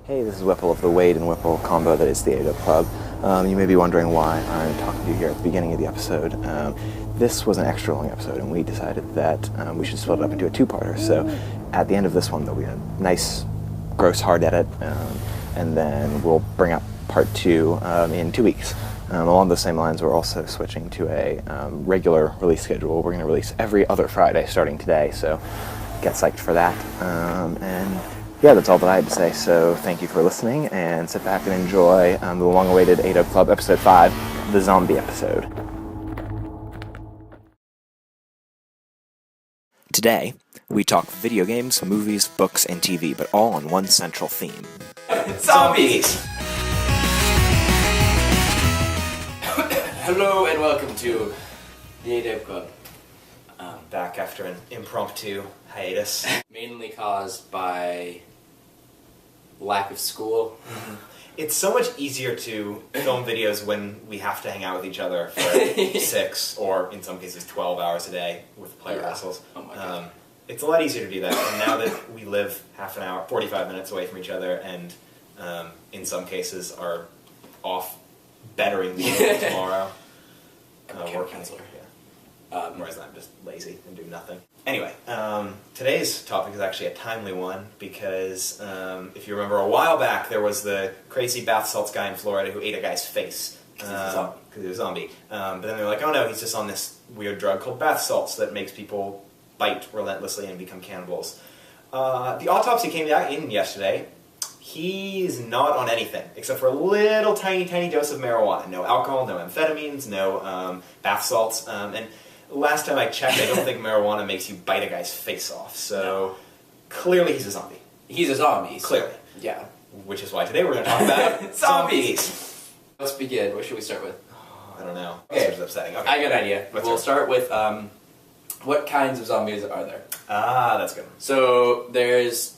Hey, this is Whipple of the Wade and Whipple combo that is the ADO Club. You may be wondering why I'm talking to you here at the beginning of the episode. This was an extra long episode, and we decided that we should split it up into a two-parter. So at the end of this one, there'll be a nice, gross hard edit, and then we'll bring up part 2 in 2 weeks. Along those same lines, we're also switching to a regular release schedule. We're going to release every other Friday starting today, so get psyched for that. And yeah, that's all that I had to say, so thank you for listening, and sit back and enjoy the long-awaited ADO Club Episode 5, the zombie episode. Today, we talk video games, movies, books, and TV, but all on one central theme. Zombies! Hello and welcome to the ADO Club. Back after an impromptu hiatus. Mainly caused by lack of school. Mm-hmm. It's so much easier to film videos when we have to hang out with each other for 6 or in some cases 12 hours a day with play rehearsals. Oh my God. It's a lot easier to do that, and now that we live half an hour, 45 minutes away from each other, and in some cases are off bettering the world tomorrow. Working counselor. Whereas I'm just lazy and do nothing. Anyway, today's topic is actually a timely one because if you remember a while back, there was the crazy bath salts guy in Florida who ate a guy's face. Because he was a zombie. But then they were like, oh no, he's just on this weird drug called bath salts that makes people bite relentlessly and become cannibals. The autopsy came out in yesterday. He's not on anything, except for a little tiny dose of marijuana. No alcohol, no amphetamines, no bath salts. And last time I checked, I don't think marijuana makes you bite a guy's face off. So clearly he's a zombie. He's a zombie. Clearly. Yeah. Which is why today we're going to talk about zombies. Let's begin. What should we start with? I don't know. Okay. This is upsetting. Okay. I got an idea. We'll start with what kinds of zombies are there? Ah, that's good. So there's,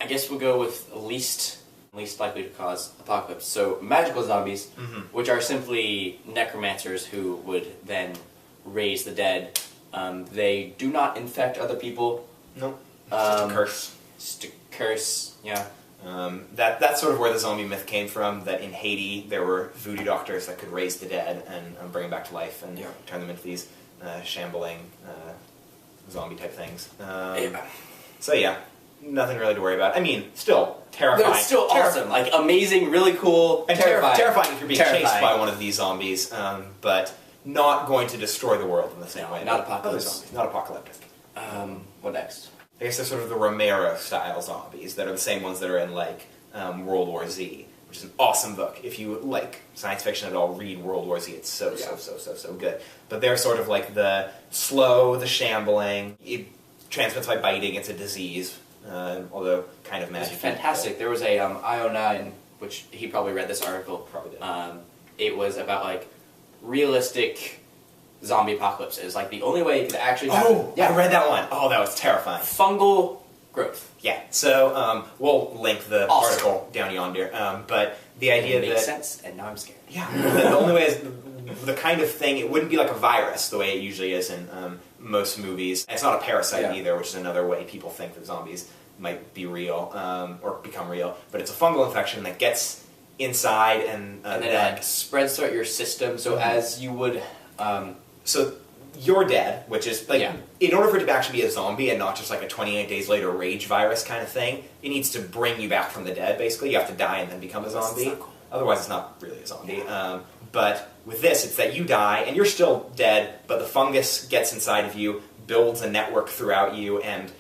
I guess we'll go with least likely to cause apocalypse. So magical zombies, which are simply necromancers who would then raise the dead. They do not infect other people. Nope. It's just a curse. Just a curse, yeah. That's sort of where the zombie myth came from, that in Haiti there were voodoo doctors that could raise the dead and bring them back to life and turn them into these shambling zombie-type things. So yeah, nothing really to worry about. I mean, still terrifying. But it's still awesome. Like, amazing, really cool, and terrifying. Terrifying if you're being chased by one of these zombies, but not going to destroy the world in the same way. Not apocalyptic. Not apocalyptic. What next? I guess they're sort of the Romero-style zombies that are the same ones that are in, like, World War Z, which is an awesome book. If you like science fiction at all, read World War Z. It's so good. But they're sort of like the slow, the shambling. It transmits by biting. It's a disease, although kind of magic. It's fantastic. There was a IO9, which he probably read this article. Probably did. It was about, like, realistic zombie apocalypses. Like, the only way it could actually happen... Oh, yeah, I read that one. Oh, that was terrifying. Fungal growth. Yeah, so we'll link the article down yonder, but the idea that... It makes sense, and now I'm scared. Yeah, the only way is the kind of thing, it wouldn't be like a virus the way it usually is in most movies. It's not a parasite either, which is another way people think that zombies might be real, or become real, but it's a fungal infection that gets inside and then it, like, spreads throughout your system, so as you would... So you're dead, which is, like, in order for it to actually be a zombie and not just like a 28 days later rage virus kind of thing, it needs to bring you back from the dead, basically. You have to die and then become a zombie. Not cool. Otherwise it's not really a zombie. But with this, it's that you die and you're still dead, but the fungus gets inside of you, builds a network throughout you, and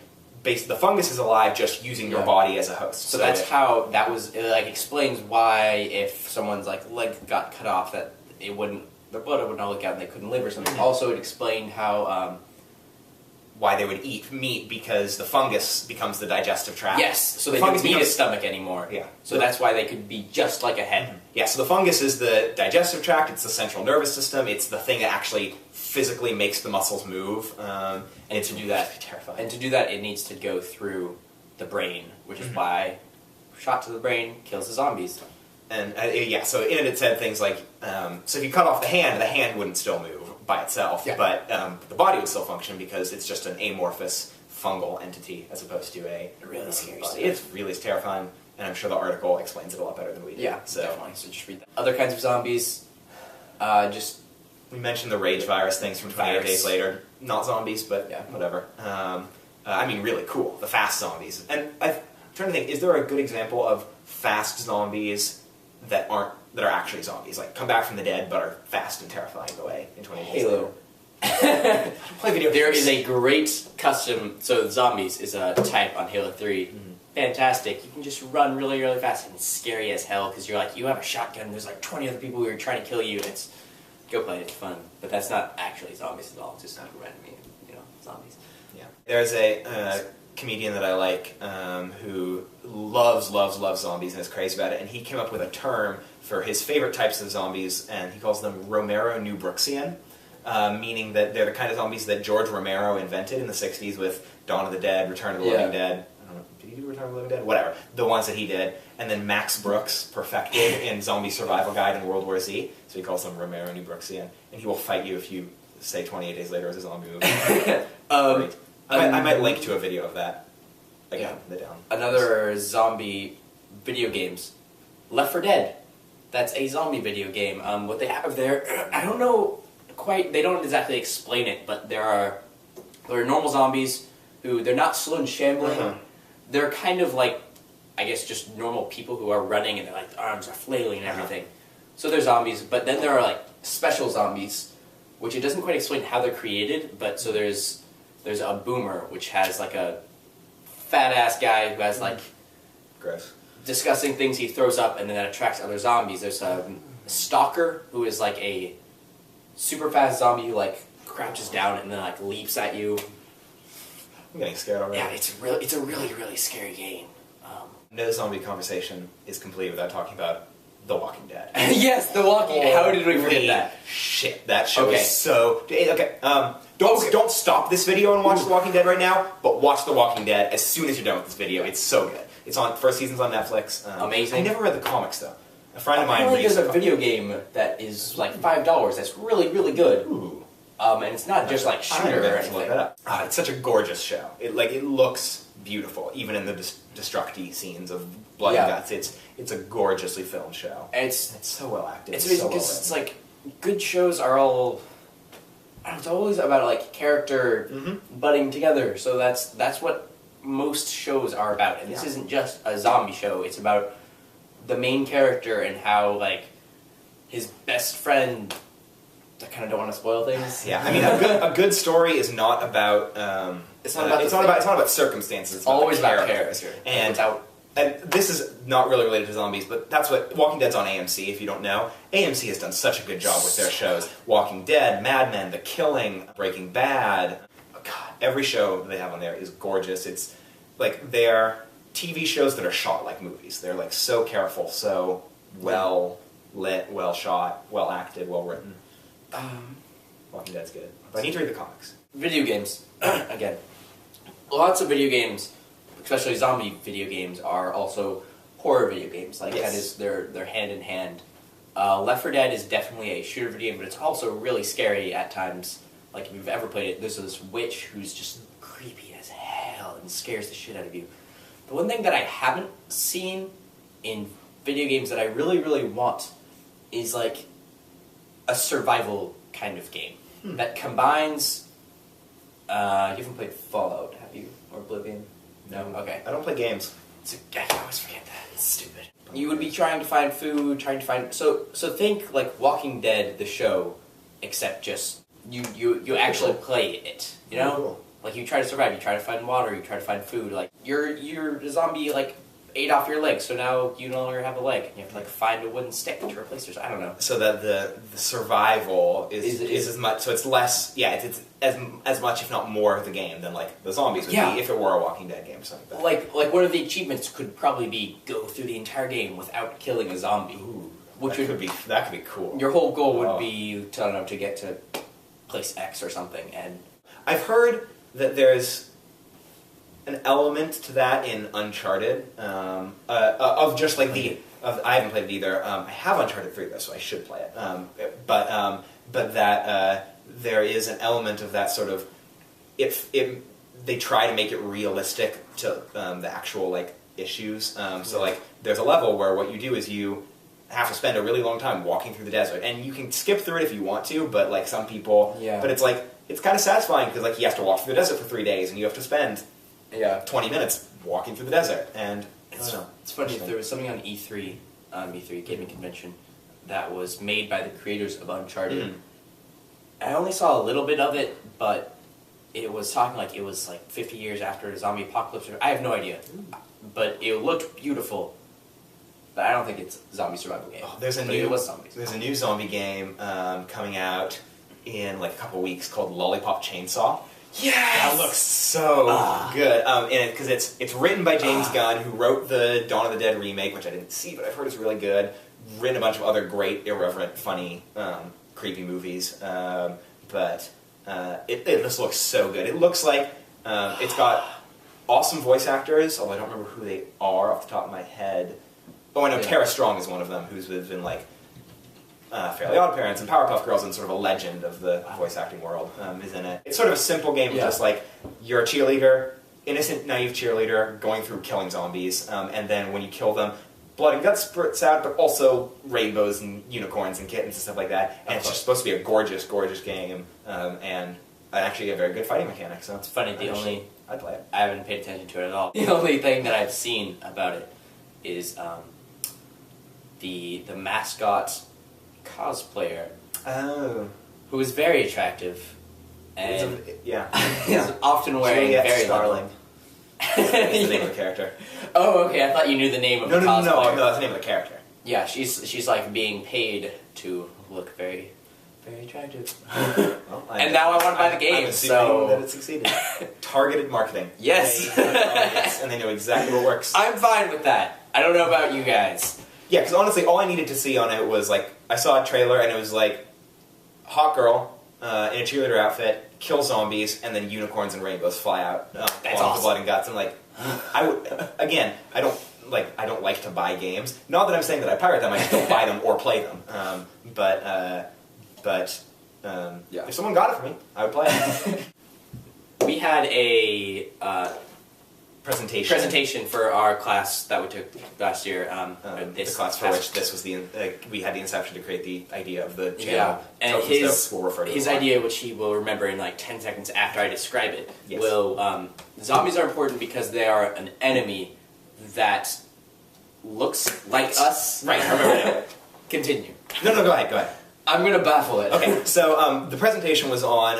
the fungus is alive just using your body as a host. So that's how that was, it, like, explains why if someone's, like, leg got cut off, that it wouldn't, their blood would not look out and they couldn't live or something. Also, it explained how... why they would eat meat, because the fungus becomes the digestive tract. Yes, so they couldn't eat a stomach anymore. Yeah. So that's why they could be just like a head. Yeah, so the fungus is the digestive tract, it's the central nervous system, it's the thing that actually physically makes the muscles move, and to do that, terrifying. And to do that, it needs to go through the brain, which is why shot to the brain kills the zombies. And so in it said things like, so if you cut off the hand wouldn't still move by itself, but the body would still function because it's just an amorphous fungal entity as opposed to a really scary body. stuff. It's really terrifying. and I'm sure the article explains it a lot better than we do. Yeah, so definitely. So just read that. Other kinds of zombies, we mentioned the rage virus things from 28 Days Later. Not zombies, but yeah, whatever. I mean, really cool. The fast zombies. And I'm trying to think, is there a good example of fast zombies that are actually zombies? Like, come back from the dead, but are fast and terrifying the way in 28 Days Later. Play video games. There is a great custom, so zombies is a type on Halo 3. Mm-hmm. Fantastic. You can just run really, really fast, and it's scary as hell, because you're like, you have a shotgun, and there's like 20 other people who are trying to kill you, and it's, go play it, it's fun. But that's not actually zombies at all, it's just like randomly, zombies. Yeah. There's a comedian that I like who loves zombies and is crazy about it, and he came up with a term for his favorite types of zombies, and he calls them Romero New Brooksian, meaning that they're the kind of zombies that George Romero invented in the 60s with Dawn of the Dead, Return of the Living Dead. I don't know, did he do Return of the Living Dead? Whatever. The ones that he did. And then Max Brooks perfected in Zombie Survival Guide in World War Z, so he calls them Romero New Brooksian, and he will fight you if you say 28 Days Later is a zombie movie. Great. I might link to a video of that. Again, the down. Another zombie video games. Left 4 Dead. That's a zombie video game. What they have there, I don't know quite, they don't exactly explain it, but there are normal zombies who, they're not slow and shambling. Uh-huh. They're kind of like, I guess, just normal people who are running and their arms are flailing and everything. So they're zombies, but then there are like special zombies, which it doesn't quite explain how they're created, but so there's a boomer, which has like a fat-ass guy who has like gross, disgusting things he throws up, and then that attracts other zombies. There's a stalker who is like a super fast zombie who like crouches down and then like leaps at you. I'm getting scared already. Yeah, it's a really scary game. No zombie conversation is complete without talking about The Walking Dead. Yes, The Walking Dead. How did we forget that? Shit, that show is so... Okay, don't stop this video and watch The Walking Dead right now, but watch The Walking Dead as soon as you're done with this video. It's so good. It's on, first season's on Netflix. Amazing. I never read the comics, though. A friend of mine apparently reads there's a video game that is like $5 that's really good. Ooh. And it's not just like shooter or anything. Look that up. It's such a gorgeous show. It looks beautiful, even in the destructy scenes of blood and guts. It's a gorgeously filmed show. And it's so well acted. It's amazing because it's like good shows are all. It's always about like character butting together. So that's what most shows are about. And this isn't just a zombie show. It's about the main character and how like his best friend. I kind of don't want to spoil things. Yeah, I mean, a good story is not about. It's not about circumstances. It's always about character. And this is not really related to zombies, but that's what Walking Dead's on AMC. If you don't know, AMC has done such a good job with their shows. Walking Dead, Mad Men, The Killing, Breaking Bad. God, every show they have on there is gorgeous. It's like they're TV shows that are shot like movies. They're like so careful, so well lit, well shot, well acted, well written. Walking Dead's good. But I need to read the comics. Video games. Again. Lots of video games, especially zombie video games, are also horror video games. Like that is they're hand in hand. Left 4 Dead is definitely a shooter video game, but it's also really scary at times. Like if you've ever played it, there's this witch who's just creepy as hell and scares the shit out of you. The one thing that I haven't seen in video games that I really want is like a survival kind of game that combines. You haven't played Fallout, have you, or Oblivion? No. Okay. I don't play games. I always forget that. It's stupid. You would be trying to find food, so think like Walking Dead, the show, except just you actually play it. You know, cool. Like you try to survive. You try to find water. You try to find food. Like you're a zombie like. Ate off your leg, so now you no longer have a leg. You have to like find a wooden stick to replace yours. I don't know. So that the survival is as much. So it's less. Yeah, it's as much, if not more, of the game than like the zombies would be if it were a Walking Dead game or something. Like one of the achievements could probably be go through the entire game without killing a zombie. Ooh, which could be cool. Your whole goal would be to get to place X or something. And I've heard that there's an element to that in Uncharted, of just like I haven't played it either. I have Uncharted 3 though, so I should play it. But that there is an element of that sort of if they try to make it realistic to the actual like issues. So like there's a level where what you do is you have to spend a really long time walking through the desert, and you can skip through it if you want to, but like some people, but it's like it's kind of satisfying because like he has to walk through the desert for 3 days, and you have to spend 20 minutes walking through the desert, and it's funny. There was something on E3 Gaming Convention that was made by the creators of Uncharted. I only saw a little bit of it, but it was talking like it was like 50 years after a zombie apocalypse. I have no idea, but it looked beautiful. But I don't think it's a zombie survival game. Oh, there's a new zombie game coming out in like a couple weeks called Lollipop Chainsaw. Yes! That looks so good. Because it's written by James Gunn, who wrote the Dawn of the Dead remake, which I didn't see, but I've heard is really good. Written a bunch of other great, irreverent, funny, creepy movies. But it just looks so good. It looks like it's got awesome voice actors, although I don't remember who they are off the top of my head. Oh, I know Tara Strong is one of them, who's been like Fairly Odd Parents and Powerpuff Girls, and sort of a legend of the voice acting world is in it. It's sort of a simple game, just like you're a cheerleader, innocent, naive cheerleader, going through killing zombies, and then when you kill them, blood and guts spurts out, but also rainbows and unicorns and kittens and stuff like that. And it's just supposed to be a gorgeous, gorgeous game, and actually a very good fighting mechanic. So it's funny. I'd play it. I haven't paid attention to it at all. The only thing that I've seen about it is the mascot cosplayer. Oh. Who is very attractive. And he's often wearing very Starling. That's the name of the character. Oh, okay. I thought you knew the name of the cosplayer. No, that's the name of the character. Yeah, she's like being paid to look very, very attractive. Well, and now I want to buy the game, I'm assuming that it succeeded. Targeted marketing. Yes. And they know exactly what works. I'm fine with that. I don't know about you guys. Yeah, because honestly, all I needed to see on it was like I saw a trailer and it was like hot girl in a cheerleader outfit, kill zombies, and then unicorns and rainbows fly out. That's awesome. The blood and guts. I'm like, I don't like to buy games. Not that I'm saying that I pirate them. I just don't buy them or play them. If someone got it for me, I would play it. We had a presentation for our class that we took last year. The class for which this was we had the inception to create the idea of the channel. And his idea, which he will remember in like 10 seconds after I describe it, will zombies are important because they are an enemy that looks like us. Right, I remember now. Continue. No, go ahead. I'm going to baffle it. Okay, so the presentation was on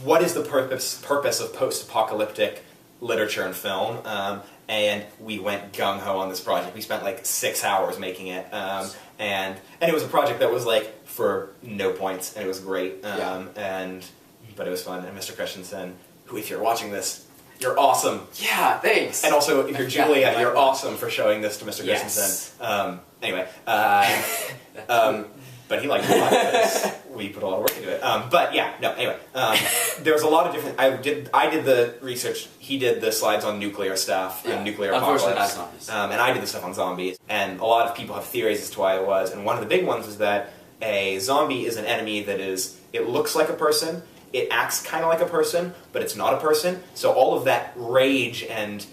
what is the purpose of post-apocalyptic literature and film, and we went gung-ho on this project. We spent like 6 hours making it, and it was a project that was like for no points, and it was great, but it was fun. And Mr. Christensen, who, if you're watching this, you're awesome. Yeah, thanks. And also, if you're Julia, you're awesome for showing this to Mr. Christensen. Anyway, but he liked it because we put a lot of work into it. Anyway, there was a lot of different. I did the research. He did the slides on nuclear stuff and nuclear apocalypse. And I did the stuff on zombies. And a lot of people have theories as to why it was. And one of the big ones is that a zombie is an enemy that it looks like a person, it acts kind of like a person, but it's not a person. So all of that rage and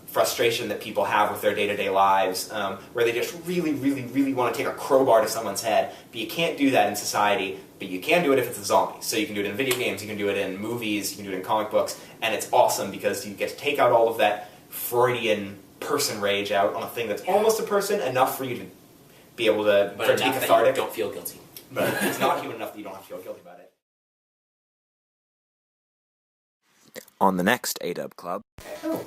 frustration that people have with their day-to-day lives, where they just really, really, really want to take a crowbar to someone's head, but you can't do that in society, but you can do it if it's a zombie. So you can do it in video games, you can do it in movies, you can do it in comic books, and it's awesome because you get to take out all of that Freudian person rage out on a thing that's almost a person, enough for you to be able to be cathartic. Don't feel guilty. But it's not human enough that you don't have to feel guilty about it. On the next A-Dub Club.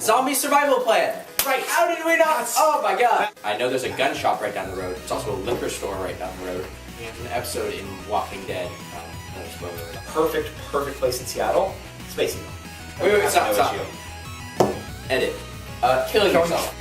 Zombie survival plan! Right, how did we not? Oh my god! I know there's a gun shop right down the road. It's also a liquor store right down the road. And an episode in Walking Dead. Perfect place in Seattle. Space Needle. Wait, stop. Edit. Killing yourself.